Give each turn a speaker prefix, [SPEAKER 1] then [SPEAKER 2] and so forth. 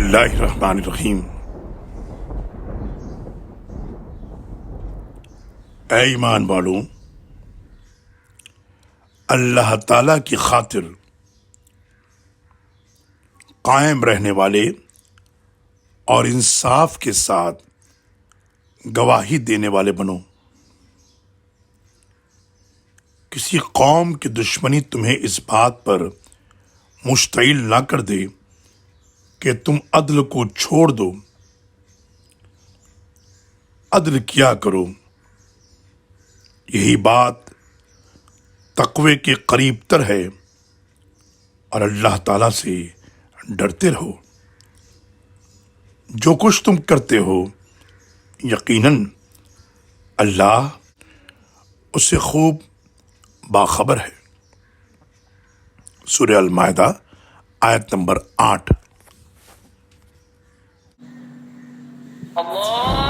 [SPEAKER 1] اللہ الرحمن الرحیم۔ اے ایمان والوں، اللہ تعالیٰ کی خاطر قائم رہنے والے اور انصاف کے ساتھ گواہی دینے والے بنو۔ کسی قوم کی دشمنی تمہیں اس بات پر مشتعل نہ کر دے کہ تم عدل کو چھوڑ دو۔ عدل کیا کرو، یہی بات تقوی کے قریب تر ہے، اور اللہ تعالیٰ سے ڈرتے رہو۔ جو کچھ تم کرتے ہو یقیناً اللہ اس سے خوب باخبر ہے۔ سورہ المائدہ آیت نمبر 8۔
[SPEAKER 2] اللہ